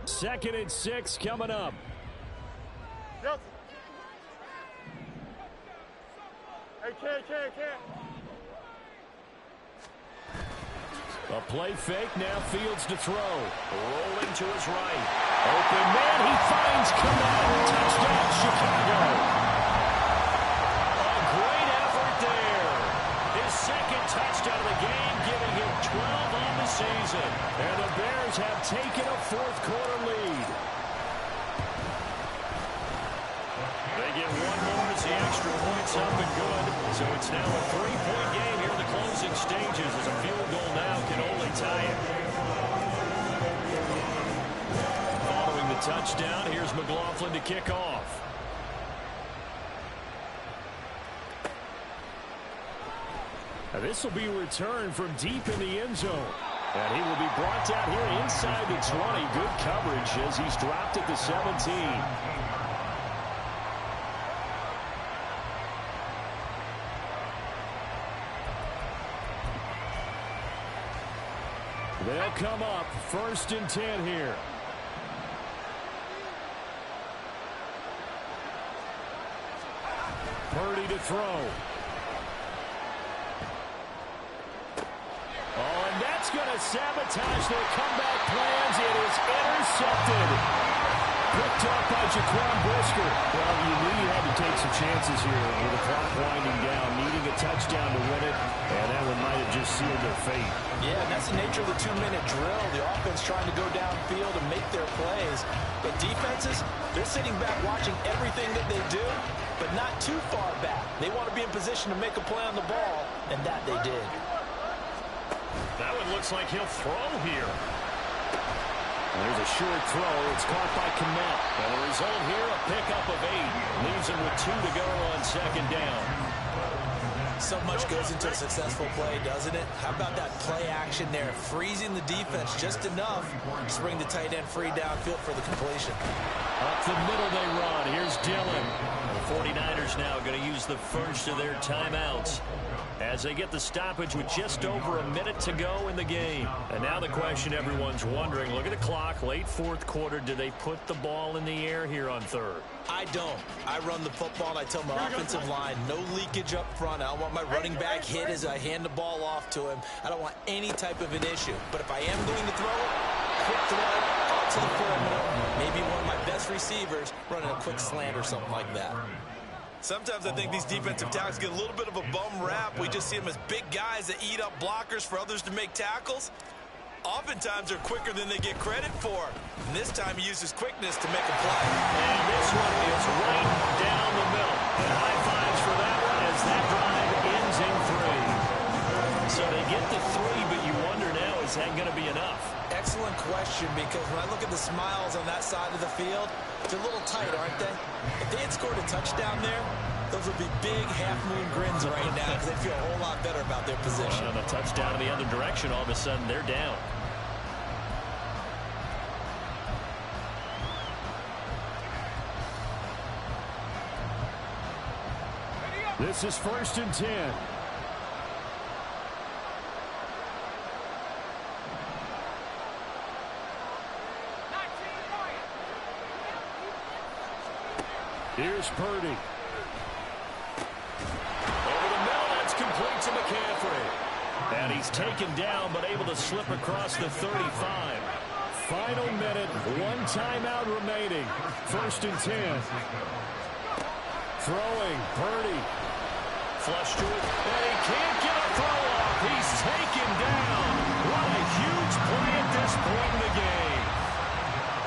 [SPEAKER 1] Second and 6 coming up.
[SPEAKER 3] Yes. Hey, can't.
[SPEAKER 1] A play fake, now Fields to throw. Rolling to his right. Open man, he finds Kmet. Touchdown, Chicago. A great effort there. His second touchdown of the game, giving him 12 on the season. And the Bears have taken a fourth quarter lead. They get one more as the extra point's up and good. So it's now a 3-point game here in the closing stages as a field goal now can only tie it. Following the touchdown, here's McLaughlin to kick off. Now this will be a return from deep in the end zone. And he will be brought down here inside the 20. Good coverage as he's dropped at the 17. They'll come up first and 10 here. Purdy to throw. Oh, and that's going to sabotage their comeback plans. It is intercepted. Picked up by Jaquan Brisker. Well, you knew you had to take some chances here with the clock winding down, needing a touchdown to win it, and that one might have just sealed their fate.
[SPEAKER 2] Yeah, and that's the nature of the 2-minute drill. The offense trying to go downfield and make their plays. But defenses, they're sitting back watching everything that they do, but not too far back. They want to be in position to make a play on the ball, and that they did.
[SPEAKER 1] That one looks like he'll throw here. There's a short throw. It's caught by Kmet. And the result here, a pickup of 8. Leaves him with 2 to go on second down.
[SPEAKER 2] So much goes into a successful play, doesn't it? How about that play action there? Freezing the defense just enough to bring the tight end free downfield for the completion.
[SPEAKER 1] Up the middle they run. Here's Dillon. The 49ers now going to use the first of their timeouts as they get the stoppage with just over a minute to go in the game. And now the question everyone's wondering, look at the clock, late fourth quarter, do they put the ball in the air here on third?
[SPEAKER 2] I don't. I run the football, and I tell my offensive line, no leakage up front. I don't want my running back hit as I hand the ball off to him. I don't want any type of an issue. But if I am going to throw it, quick throw, out to the perimeter, maybe one of my best receivers running a quick slant or something like that. Sometimes I think these defensive tackles get a little bit of a bum rap. We just see them as big guys that eat up blockers for others to make tackles. Oftentimes they're quicker than they get credit for. And this time he uses quickness to make a play.
[SPEAKER 1] And this one is right down the middle. And high fives for that one as that drive ends in 3. So they get the 3, but you wonder now, is that going to be enough?
[SPEAKER 2] Excellent question, because when I look at the smiles on that side of the field, they're a little tight, aren't they? If they had scored a touchdown there, those would be big half-moon grins right now because they'd feel a whole lot better about their position.
[SPEAKER 1] On a touchdown in the other direction, all of a sudden they're down. This is first and 10. Here's Purdy. Over the middle, that's complete to McCaffrey. And he's taken down, but able to slip across the 35. Final minute, 1 timeout remaining. First and 10. Throwing, Purdy. Flush to it, and he can't get a throw off. He's taken down. What a huge play at this point in the game.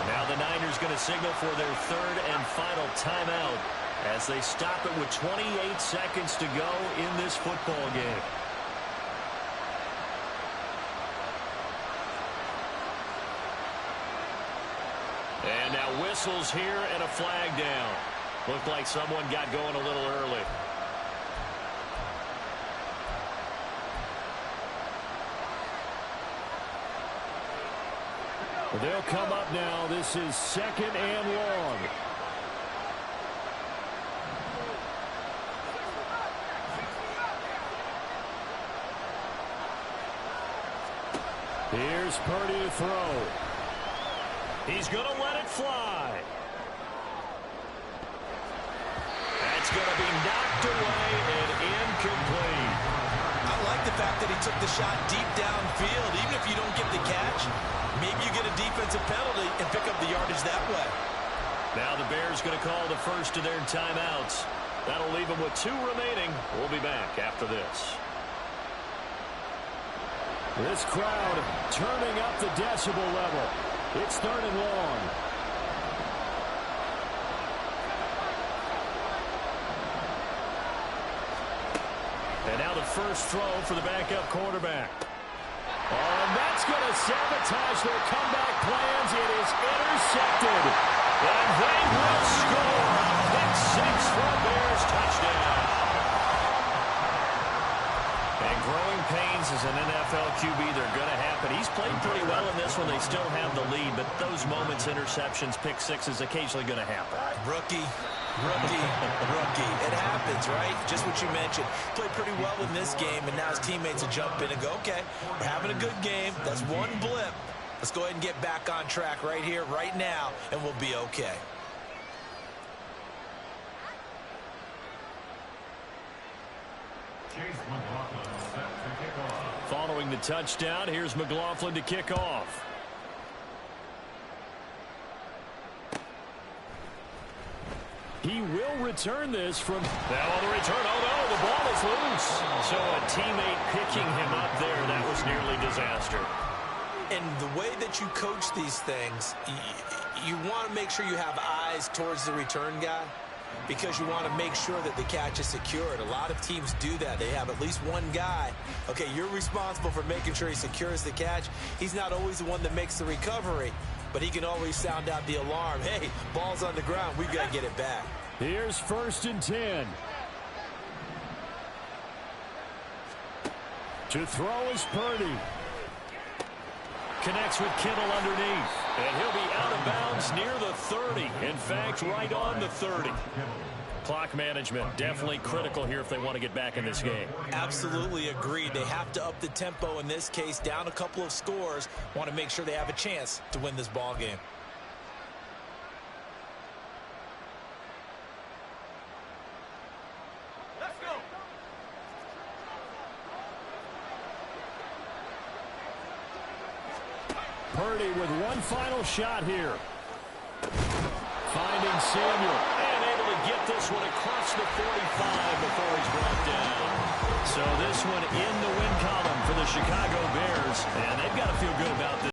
[SPEAKER 1] Now the Niners going to signal for their third and final timeout as they stop it with 28 seconds to go in this football game. And now whistles here and a flag down. Looked like someone got going a little early. They'll come up now. This is 2nd and long. Here's Purdy to throw. He's going to let it fly. That's going to be knocked away and incomplete.
[SPEAKER 2] I like the fact that he took the shot deep downfield. Even if you don't get the catch, maybe you get a defensive penalty and pick up the yardage that way.
[SPEAKER 1] Now the Bears going to call the first of their timeouts. That'll leave them with 2 remaining. We'll be back after this. This crowd turning up the decibel level. It's 3rd and long. And now the first throw for the backup quarterback. Oh, and that's going to sabotage their comeback plans. It is intercepted. And they will score. Pick 6 for a Bears touchdown. And growing pains as an NFL QB, they're going to happen. He's played pretty well in this one. They still have the lead, but those moments, interceptions, pick 6 is occasionally going to happen.
[SPEAKER 2] Rookie. It happens, right? Just what you mentioned. Played pretty well in this game, and now his teammates will jump in and go, okay, we're having a good game. That's one blip. Let's go ahead and get back on track right here, right now, and we'll be okay.
[SPEAKER 1] Following the touchdown, here's McLaughlin to kick off. He will return this from... Now on the return, oh no, the ball is loose. So a teammate picking him up there, that was nearly disaster.
[SPEAKER 2] And the way that you coach these things, you want to make sure you have eyes towards the return guy, because you want to make sure that the catch is secured. A lot of teams do that. They have at least one guy. Okay, you're responsible for making sure he secures the catch. He's not always the one that makes the recovery, but he can always sound out the alarm. Hey, ball's on the ground. We've got to get it back.
[SPEAKER 1] Here's 1st and 10. To throw is Purdy. Connects with Kittle underneath. And he'll be out of bounds near the 30. In fact, right on the 30. Clock management definitely critical here if they want to get back in this game.
[SPEAKER 2] Absolutely agreed. They have to up the tempo in this case, down a couple of scores. Want to make sure they have a chance to win this ball game.
[SPEAKER 3] Let's go.
[SPEAKER 1] Purdy with one final shot here. Finding Samuel. And able to get this one across the 45 before he's brought down. So this one in the win column for the Chicago Bears. And they've got to feel good about this.